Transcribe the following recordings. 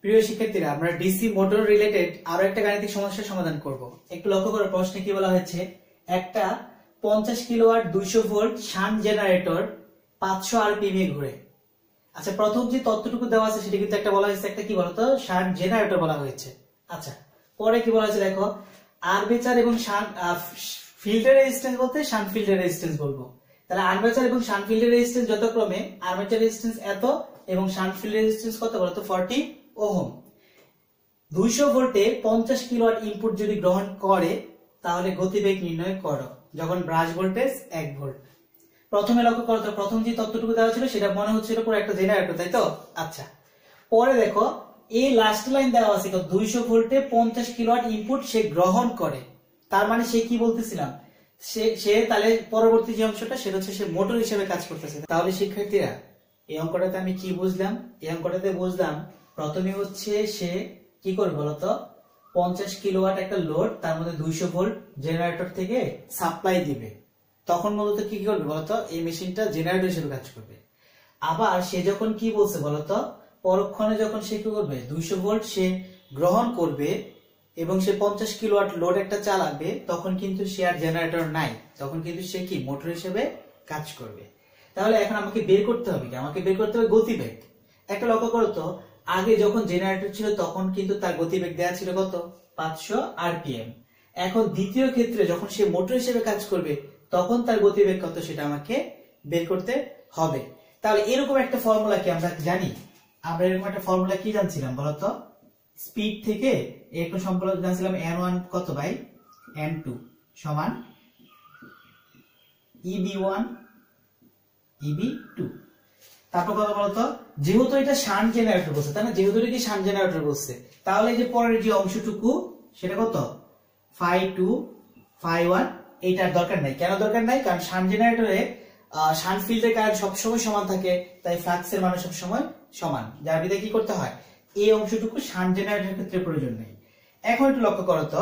প্রিয় শিক্ষার্থীরা, আমরা ডিসি মোটর রিলেটেড আরো একটা গাণিতিক সমস্যার সমাধান করব। একটু লক্ষ্য করো, প্রশ্নে কি বলা হয়েছে, একটা 50 kilowatt 200 volt shunt generator 500 RPM এ ঘুরে। আচ্ছা, প্রথম যে তথ্যটুকু দেওয়া আছে সেটা কিন্তু একটা বলা হয়েছে, একটা কি বলতো শান্ট জেনারেটর বলা হয়েছে। আচ্ছা, পরে কি বলা হয়েছে দেখো, আর্মেচার এবং শান্ট ফিল্ডের রেজিস্ট্যান্স বলতে শান্ট ফিল্ডের রেজিস্ট্যান্স বলবো। তাহলে আর্মেচার এবং শান্ট ফিল্ডের রেজিস্ট্যান্স যথাক্রমে আর্মেচার রেজিস্ট্যান্স এত এবং শান্ট ফিল্ড রেজিস্ট্যান্স কত বলতো 40 ওহম। 200 ভোল্টে 50 কিলোওয়াট ইনপুট যদি গ্রহণ করে তাহলে গতিবেগ নির্ণয় করো যখন ব্রাশ ভোল্টেজ 1 ভোল্ট। প্রথমে লক্ষ্য করো তো, প্রথম যে তথ্যটুকু দেওয়া ছিল সেটা মনে হচ্ছিল পুরো একটা জেনারেটর, তাই তো? আচ্ছা, পরে দেখো এই লাস্ট লাইন দেওয়া আছে 200 ভোল্টে 50 কিলোওয়াট ইনপুট সে গ্রহণ করে। তার মানে সে কি বলতেছিলাম, সে তাহলে পরবর্তী যে অংশটা সেটা হচ্ছে সে মোটর হিসেবে কাজ করতেছে। তাহলে শিক্ষার্থীরা, এই অঙ্কটাতে আমি কি বুঝলাম? এই অঙ্কটাতে বুঝলাম প্রথমে হচ্ছে সে কি করবে বলতো, 50 কিলোওয়াট একটা লোড, তার মধ্যে 200 ভোল্ট জেনারেটর থেকে সাপ্লাই দিবে। তখন মূলত কি করবে বলতো, এই মেশিনটা জেনারেটর হিসেবে কাজ করবে। আবার সে যখন কি বলছে বলতো, পরক্ষণে যখন সে কি করবে 200 ভোল্ট সে গ্রহণ করবে এবং সে 50 কিলোওয়াট লোড একটা চালাবে, তখন কিন্তু সে আর জেনারেটর নাই, তখন কিন্তু সে কি মোটর হিসেবে কাজ করবে। তাহলে এখন আমাকে বের করতে হবে কি, আমাকে বের করতে হবে গতিবেগ। একটা লক্ষ্য করো তো, আগে যখন জেনারেটর ছিল তখন কিন্তু তার গতিবেগ দেওয়া ছিল কত, 500 আরপিএম। এখন দ্বিতীয় ক্ষেত্রে যখন সে মোটর হিসেবে কাজ করবে তখন তার গতিবেগ কত সেটা আমাকে বের করতে হবে। তাহলে এরকম একটা ফর্মুলা কি আমরা জানি? আমরা এরকম একটা ফর্মুলা কি জানছিলাম বলতো, স্পিড থেকে এরকম সম্পর্ক জানছিলাম n1 কত বাই n2 সমান eb1 eb2। তারপর কথা বলতো, যেহেতু এটা শান্ট জেনারেটর বলছে, তাই না? যেহেতু এটা কি শান্ট জেনারেটর বলছে, তাহলে এই যে পরের যে অংশটুকু সেটা কত, φ2 φ1, এইটার দরকার নাই। কেন দরকার নাই? কারণ শান্ট জেনারেটরে শান্ট ফিল্ডের কারেন্ট সবসময় সমান থাকে, তাই ফ্লাক্সের মান সবসময় সমান, যার বিধায় কি করতে হয়, এই অংশটুকু শান্ট জেনারেটরের ক্ষেত্রে প্রয়োজন নেই। এখন একটু লক্ষ্য করো তো,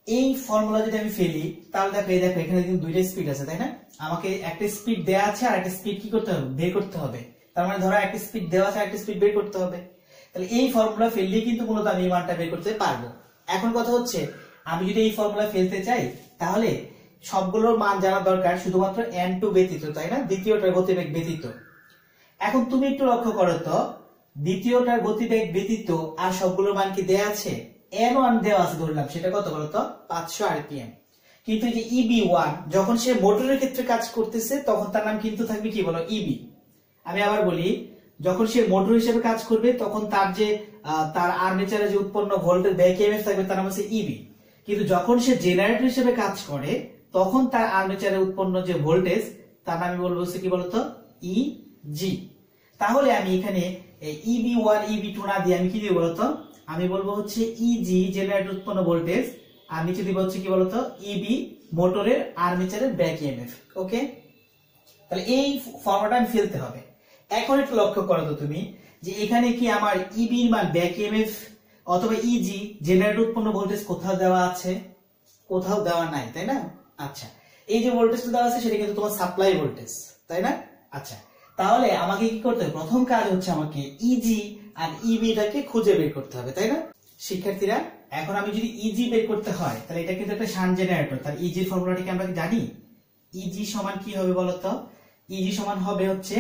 এই ফর্মুলা যদি আমি ফেলি তাহলে দেখো, এই দেখো এখানে কিন্তু দুইটা স্পিড আছে, তাই না? আমাকে একটা স্পিড দেওয়া আছে আর একটা স্পিড কি করতে হবে, বের করতে হবে। তার মানে ধরো একটা স্পিড দেওয়া আছে আর একটা স্পিড বের করতে হবে। তাহলে এই ফর্মুলা ফেললেই কিন্তু মূলত আমি এই মানটা বের করতে পারবো। এখন কথা হচ্ছে, আমি যদি এই ফর্মুলা ফেলতে চাই তাহলে সবগুলোর মান জানা দরকার, শুধুমাত্র n2 ব্যতীত, তাই না? দ্বিতীয়টার গতিবেগ ব্যতীত। এখন তুমি একটু লক্ষ্য করো তো, দ্বিতীয়টার গতিবেগ ব্যতীত আর সবগুলোর মান কি দেয়া আছে? n1 দেওয়া আছে ধরলাম, সেটা কত বলতো 500 আরপিএম। কিন্তু এই যে eb1 যখন সে মোটরের ক্ষেত্রে কাজ করতেছে তখন তার নাম কিন্তু থাকবে কি বলো, eb। আমি আবার বলি, যখন সে মোটর হিসেবে কাজ করবে তখন তার যে তার আর্মেচারে যে উৎপন্ন ভোল্টেজ ব্যাক ইএমএফ থাকবে তার নাম হচ্ছে eb। কিন্তু যখন সে জেনারেটর হিসেবে কাজ করে তখন তার আর্মেচারে উৎপন্ন যে ভোল্টেজ তার নাম আমি বলবো কি বলতো, eg। তাহলে আমি এখানে eb1 eb2 না দিয়ে আমি কি দিব বলতো, আমি বলবো হচ্ছে eg জেনারেটর উৎপন্ন ভোল্টেজ, আর নিচে দিব হচ্ছে কি বলতো eb মোটরের আর্মেচারের ব্যাক ইএমএফ। ওকে, তাহলে এই ফর্মুলাটা আমি ফেলতে হবে। এখন একটু লক্ষ্য করো তো তুমি, যে এখানে কি আমার eb এর মান ব্যাক ইএমএফ অথবা eg জেনারেটর উৎপন্ন ভোল্টেজ কোথাও দেওয়া আছে? কোথাও দেওয়া নাই, তাই না? আচ্ছা, এই যে ভোল্টেজটা দেওয়া আছে সেটা কিন্তু তোমার সাপ্লাই ভোল্টেজ, তাই না? আচ্ছা, তাহলে আমাকে কি করতে হবে? প্রথম কাজ হচ্ছে আমাকে eg আর eb টাকে খুঁজে বের করতে হবে, তাই না? শিক্ষার্থীরা, এখন আমি যদি eg বের করতে হয় তাহলে এটা কিন্তু একটা শান্ট জেনারেটর, তার eg এর ফর্মুলাটা কি আমরা জানি? eg সমান কি হবে বলতো, eg সমান হবে হচ্ছে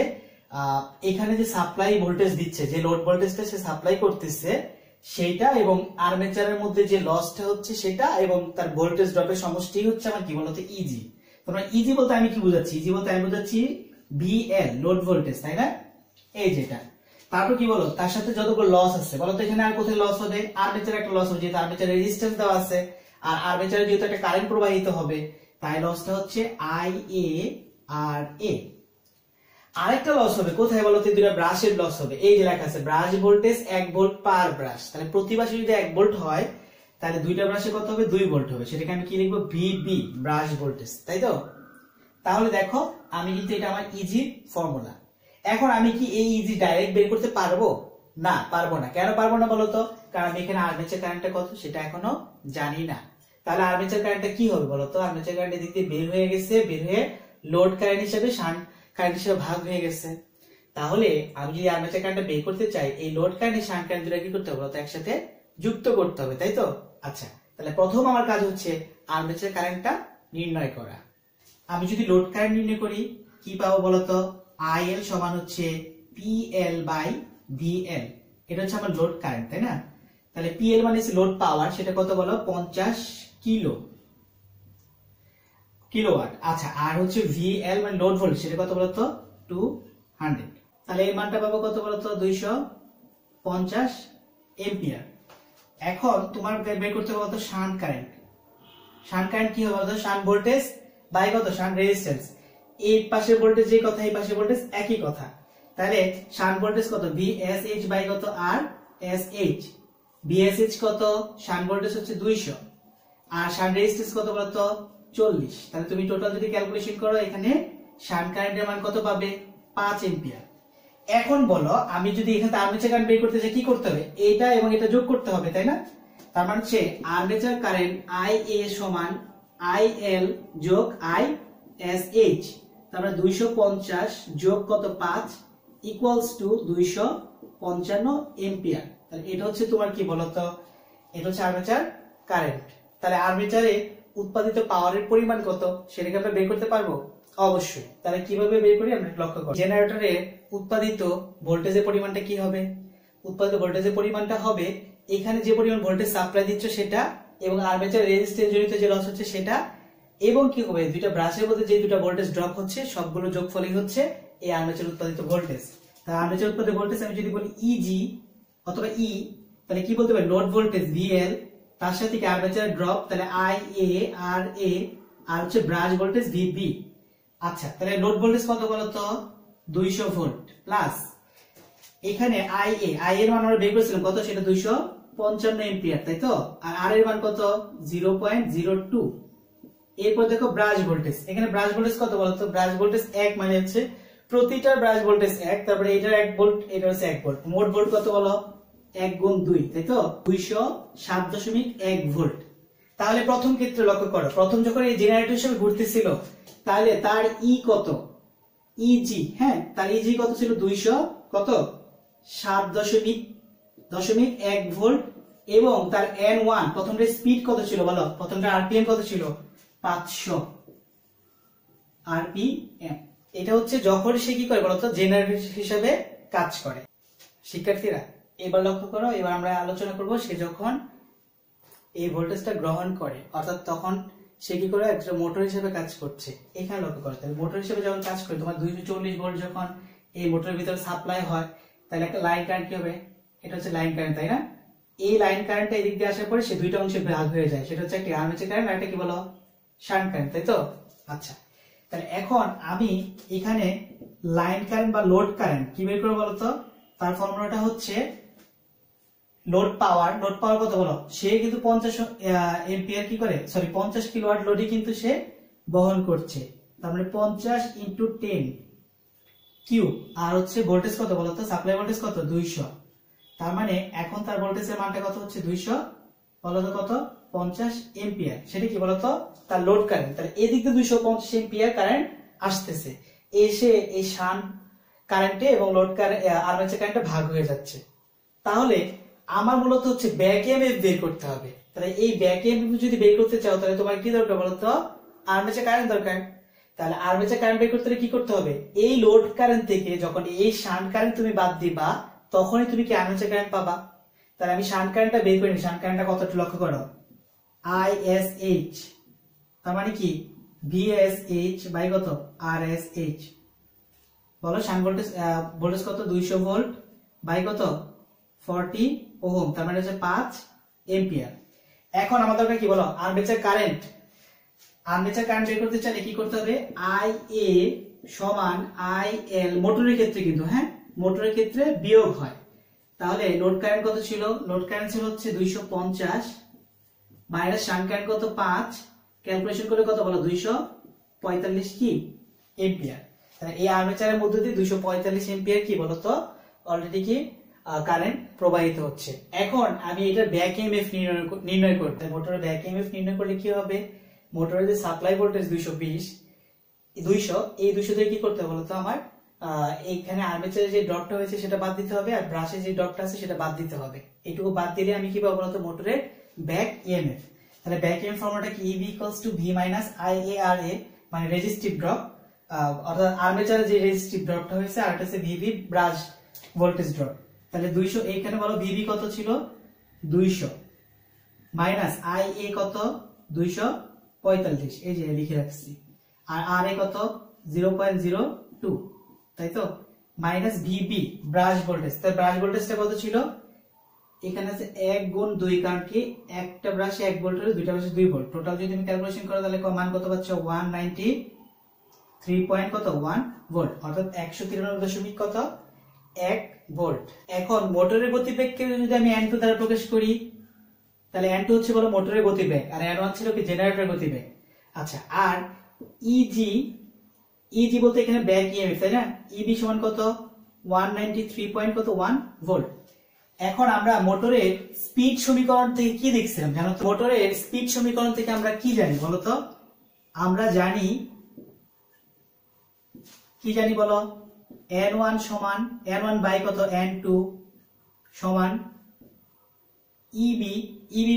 এখানে যে সাপ্লাই ভোল্টেজ দিচ্ছে, যে লোড ভোল্টেজটা সে সাপ্লাই করতেছে সেটা, এবং আর্মেচারের মধ্যে যে লসটা হচ্ছে সেটা, এবং তার ভোল্টেজ ড্রপের সমষ্টি হচ্ছে আমার কি বলতো eg। তোমরা eg বলতে আমি কি বুঝাচ্ছি? eg বলতে আমি বুঝাচ্ছি VL লোড ভোল্টেজ, তাই না? এই যেটা, তারপর কি বলো, তার সাথে যতগুলো লস আছে বলতো, এখানে আর কোথায় লস হবে? আর্মেচারে একটা লস হবে, যেহেতু আর্মেচারে রেজিস্ট্যান্স দেওয়া আছে, আর আর্মেচারে যেহেতু একটা কারেন্ট প্রবাহিত হবে তাই লসটা হচ্ছে IA আর A। আরেকটা লস হবে কোথায় বলতো, দুটো ব্রাশের লস হবে। এই যে লেখা আছে ব্রাশ ভোল্টেজ 1 ভোল্ট পার ব্রাশ, তাহলে প্রতি ব্রাশে যদি 1 ভোল্ট হয় তাহলে দুইটা ব্রাশে কত হবে, 2 ভোল্ট হবে। সেটাকে আমি কি লিখবো, VB ব্রাশ ভোল্টেজ, তাই তো? তাহলে দেখো, আমি কিন্তু এটা আমার ইজি ফর্মুলা। এখন আমি কি এই ইজি ডাইরেক্ট বের করতে পারবো? না, পারবো না। কেন পারবো না বলতো? কারণ এখানে আর্মেচার কারেন্টটা কত সেটা এখনো জানি না। তাহলে আর্মেচার কারেন্টটা কি হবে বলতো? আর্মেচার কারেন্ট এদিক দিয়ে বের হয়ে গেছে, বের হয়ে লোড কারেন্ট হিসেবে শান্ট কারেন্ট হিসেবে ভাগ হয়ে গেছে। তাহলে আমি যদি আর্মেচার কারেন্টটা বের করতে চাই, এই লোড কারেন্ট এই শান্ট কারেন্ট দুটো কি করতে হবে বলতো, একসাথে যুক্ত করতে হবে, তাই তো? আচ্ছা, তাহলে প্রথম আমার কাজ হচ্ছে আর্মেচার কারেন্টটা নির্ণয় করা। আমি যদি লোড কারেন্ট নির্ণয় করি কি পাবো বলতো, IL সমান হচ্ছে PL বাই VL। এটা হচ্ছে আমার লোড কারেন্ট, তাই না? তাহলে PL মানে হচ্ছে লোড পাওয়ার, সেটা কত বলো, 50 কিলোওয়াট। আচ্ছা, আর হচ্ছে VL মানে লোড ভোল্টেজ, সেটা কত বলতো, 200। তাহলে এই মানটা পাবো কত বলতো, 250 এম্পিয়ার। এখন তোমার বের করতে হবে বলতো শান্ট কারেন্ট। শান্ট কারেন্ট কি হবে বলতো, শান্ট ভোল্টেজ বাই কত, শান্ট রেজিস্ট্যান্স। এই পাশে ভোল্টেজ যে কথা, এই পাশে ভোল্টেজ একই কথা। তাহলে শান্ট ভোল্টেজ কত, VSH বাই কত, RSH। VSH কত, শান্ট ভোল্টেজ হচ্ছে 200, আর শান্ট রেজিস্ট্যান্স কত বলতো, 40। তাহলে তুমি টোটাল যদি ক্যালকুলেশন করো, এখানে শান্ট কারেন্টের মান কত পাবে, 5 এম্পিয়ার। এখন বলো, আমি যদি এখানে আর্মেচার কারেন্ট বের করতে চাই, কি করতে হবে, এটা এবং এটা যোগ করতে হবে, তাই না? তার মানে হচ্ছে আর্মেচার কারেন্ট IA সমান IL যোগ ISH। তারপরে 250 যোগ কত, 5 ইকুয়ালস টু 255 এম্পিয়ার। তাহলে এটা হচ্ছে তোমার কি বলতো, এটা হচ্ছে আর্মেচার কারেন্ট। তাহলে আর্মেচারে উৎপাদিত পাওয়ারের পরিমাণ কত, সেটাকে আমরা বের করতে পারবো অবশ্যই। তাহলে কিভাবে বের করি আমরা লক্ষ্য করি। জেনারেটরে উৎপাদিত ভোল্টেজের পরিমাণটা কি হবে, উৎপাদিত ভোল্টেজের পরিমাণটা হবে এখানে যে পরিমাণ ভোল্টেজ সাপ্লাই দিচ্ছ সেটা, এবং আর্মেচার রেজিস্ট্যান্স জনিত যে লস হচ্ছে সেটা, এবং কি হবে, দুইটা ব্রাশের মধ্যে যে দুটো ভোল্টেজ ড্রপ হচ্ছে সবগুলো যোগফলই হচ্ছে এই আর্মেচার উৎপাদিত ভোল্টেজ। তাহলে আর্মেচার উৎপাদিত ভোল্টেজ আমি যদি বলি EG অথবা E, তাহলে কি বলতে পারি, লোড ভোল্টেজ VL, তার সাথে কি আর্মেচার ড্রপ, তাহলে IA RA, আর হচ্ছে ব্রাশ ভোল্টেজ VB। আচ্ছা, তাহলে লোড ভোল্টেজ কত বলতো, 200 ভোল্ট প্লাস এখানে IA এর মান আমরা বের করেছিলাম কত, সেটা 255 এম্পিয়ার, তাই তো? আর R এর মান কত, 0.02। এরপর দেখো ব্রাশ ভোল্টেজ, এখানে ব্রাশ ভোল্টেজ কত বলতো, ব্রাশ ভোল্টেজ 1 মানে হচ্ছে প্রতিটা ব্রাশ ভোল্টেজ 1, তারপরে এটার 1 ভোল্ট, এটা হচ্ছে 1 ভোল্ট, মোট ভোল্ট কত বলো, 1 গুণ 2, তাই তো? 207.1 ভোল্ট। তাহলে প্রথম ক্ষেত্রে লক্ষ্য করো, প্রথম যখন এই জেনারেটর হিসেবে ঘুরতেছিল, তাহলে তার ই কত, EG, হ্যাঁ, তার EG কত ছিল, 200 কত, 7.1 ভোল্ট, এবং তার N1 প্রথমটা স্পিড কত ছিল বলো, প্রথমটা RPM কত ছিল, 500 RPM। এটা হচ্ছে যখন সে কি করে বলতো, জেনারেটর হিসেবে কাজ করে। শিক্ষার্থীরা এবার লক্ষ্য করো, এবার আমরা আলোচনা করব সে যখন এই ভোল্টেজটা গ্রহণ করে, অর্থাৎ তখন সে কি করে, একটা মোটর হিসেবে কাজ করছে। এখানে লক্ষ্য করো, তাহলে মোটর হিসেবে যখন কাজ করে, তোমার 240 ভোল্ট যখন এই মোটরের ভিতরে সাপ্লাই হয়, তাহলে একটা লাইন কারেন্ট কি হবে, এটা হচ্ছে লাইন কারেন্ট, তাই না? এই লাইন কারেন্টটা এদিক দিয়ে আসার পরে সে দুইটা অংশে ভাগ হয়ে যায়, সেটা হচ্ছে একটা আর্মেচার কারেন্ট আর একটা কি বলো, শান্ট কারেন্ট, তাই তো? আচ্ছা, তাহলে এখন আমি এখানে লাইন কারেন্ট বা লোড কারেন্ট কি বের করবো বলতো, তার ফর্মুলাটা হচ্ছে লোড পাওয়ার। লোড পাওয়ার কত বলো, সে কিন্তু 50 এম্পিয়ার কি করে, সরি 50 কিলোওয়াট লোডই কিন্তু সে বহন করছে, তার মানে 50 ইন্টু 10 কিউব। আর হচ্ছে ভোল্টেজ কত বলতো, সাপ্লাই ভোল্টেজ কত, 200। তার মানে এখন তার ভোল্টেজের মানটা কত হচ্ছে, 200 বলতো কত, 50 এম্পিয়ার। সেটা কি বলতো, তার লোড কারেন্ট। তাহলে এদিক দিয়ে 250 এম্পিয়ার কারেন্ট আসতেছে, এসে এই শান্ট কারেন্টে এবং লোড কারেন্ট আর্মেচার কারেন্টে ভাগ হয়ে যাচ্ছে। তাহলে আমার মূলত হচ্ছে ব্যাক ইএমএফ বের করতে হবে। তাহলে এই ব্যাক ইএমএফ যদি বের করতে চাও, তাহলে তোমার কি দরকার বলতো, আর্মেচার কারেন্ট দরকার। তাহলে আর্মেচার কারেন্ট বের করতে হলে কি করতে হবে, এই লোড কারেন্ট থেকে যখন এই শান্ট কারেন্ট তুমি বাদ দিবা, তখনই তুমি কি আর্মেচার কারেন্ট পাবা। তাহলে আমি শান্ট কারেন্টটা বের করি, শান্ট কারেন্টটা কতটা লক্ষ্য করো, ISH, তার মানে কি VSH বাই কত, RSH। বলো শান্ট ভোল্টেজ, ভোল্টেজ কত, 200 ভোল্ট বাই কত, 40 ওহম, তার মানে হচ্ছে 5 এম্পিয়ার। এখন আমাদের কি বলো, আর্মেচার কারেন্ট। আর্মেচার কারেন্ট বের করতে চাইলে কি করতে হবে, IA সমান IL, মোটরের ক্ষেত্রে কিন্তু, হ্যাঁ, মোটরের ক্ষেত্রে বিয়োগ হয়। তাহলে লোড কারেন্ট কত ছিল, লোড কারেন্ট ছিল হচ্ছে 250 মাইনাস শান্ট কারেন্ট কত, 5, ক্যালকুলেশন করে কত বলো, 245 কি এম্পিয়ার। তাহলে এই আর্মেচারের মধ্যে দিয়ে 245 এম্পিয়ার কি বলতো অলরেডি কি কারেন্ট প্রবাহিত হচ্ছে। এখন আমি এটার ব্যাক ইএমএফ নির্ণয় করতে, মোটরের ব্যাক ইএমএফ নির্ণয় করলে কি হবে, মোটরের যে সাপ্লাই ভোল্টেজ 220, 200, এই 200 দিয়ে কি করতে হবে বলতো, আমার এইখানে আর্মেচারে যে ডটটা হয়েছে সেটা বাদ দিতে হবে, আর ব্রাশে যে ডটটা আছে সেটা বাদ দিতে হবে। এইটুকু বাদ দিলে আমি কি পাবো বলতো, মোটরের ব্যাক ইএমএফ। তাহলে ব্যাক ইএমএফ ফর্মুলাটা কি, EB = V - IARA, মানে রেজিস্টিভ ড্রপ, অর্থাৎ আর্মেচারে যে রেজিস্টিভ ড্রপটা হয়েছে আর এটা হচ্ছে VB ব্রাশ ভোল্টেজ ড্রপ। তাহলে 200, এইখানে বলো VB কত ছিল 200 মাইনাস IA কত 245, এই যে লিখে রাখছি, আর RA কত 0.02, তাই তো, মাইনাস VB ব্রাশ ভোল্টেজ। তাই ব্রাশ ভোল্টেজটা কত ছিল, এখানে আছে 1 গুণ 2, কারণ কি একটা ব্রাশে 1 ভোল্ট হলে দুইটা ব্রাশে 2 ভোল্ট, টোটাল যদি তুমি ক্যালকুলেশন করো তাহলে মান কত পাচ্ছ 193.1 ভোল্ট, অর্থাৎ 193.1 ভোল্ট। এখন মোটরের গতিবেগকে যদি আমি N2 দ্বারা প্রকাশ করি, তাহলে N2 হচ্ছে বলো মোটরের গতিবেগ, আর N1 ছিল কি জেনারেটরের গতিবেগ। আচ্ছা, আর EG বলতে এখানে ব্যাক ইএমএফ, তাই না, EB সমান কত 193.1 ভোল্ট। এখন আমরা মোটরের স্পিড সমীকরণ থেকে কি দেখছিলাম জানো তো? মোটরের স্পিড সমীকরণ থেকে আমরা কি জানি বলো তো? আমরা জানি কি জানি বলো, N1 সমান N1 বাই কত N2 সমান EB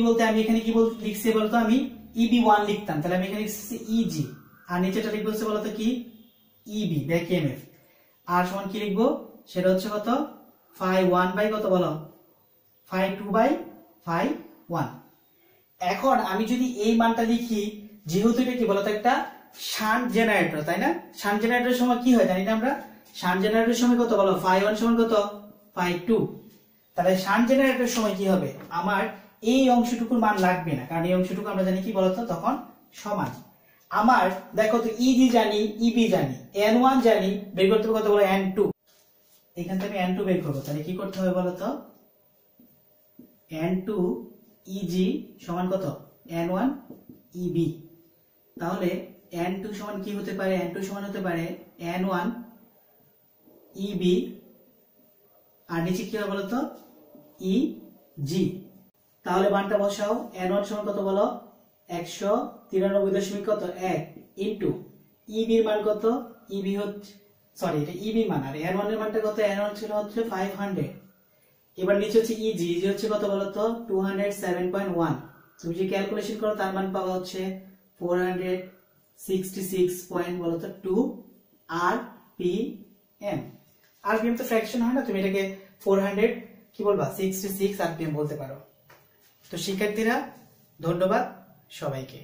বলতে আমি এখানে কি লিখছি বলতো, আমি EB1 লিখতাম, তাহলে আমি এখানে লিখছি EG, আর নিচেটা লিখবো হচ্ছে বলতো কি EB ব্যাক ইএমএফ, আর সমান কি লিখবো সেটা হচ্ছে কত phi1 বাই কত বলো phi2 বাই phi1। এখন আমি যদি এই মানটা লিখি, যেহেতু এটা কি বলতো একটা শান্ট জেনারেটর, তাই না, শান্ট জেনারেটরের সময় কি হয় জানি না আমরা, শান্ট জেনারেটরের সময় কত বলো phi1 সমান কত phi2, তাহলে শান্ট জেনারেটরের সময় কি হবে, আমার এই অংশটুকুর মান লাগবে না, কারণ এই অংশটুকু আমরা জানি কি বলতো তখন সমান। আমার দেখো তো EG জানি, EB জানি, N1 জানি, বের করতে হবে কত বলো N2, এখান থেকে N2 বের করবো, তাহলে কি করতে হবে বলতো, N2 EG সমান কত N1 EB, তাহলে N2 সমান কি হতে পারে, N2 সমান হতে পারে N1 EB, আর নিচে কি হবে বলতো EG। তাহলে মানটা বসাও, N1 সমান কত বলো 193.1 ইনটু EB এর মান কত, EB হচ্ছে সরি এটা EB মান, আর N1 এর মানটা কত, N1 ছিল হচ্ছে 500। এবার নিচে হচ্ছে EG হচ্ছে কত বলতো 207.1, তুমি যে ক্যালকুলেশন করো তার মান পাওয়া হচ্ছে 466.2 RPM। RPM তো ফ্র্যাকশন হয় না, তুমি এটাকে 400 কি বলবা 66 RPM বলতে পারো। তো শিক্ষার্থীরা ধন্যবাদ সবাইকে।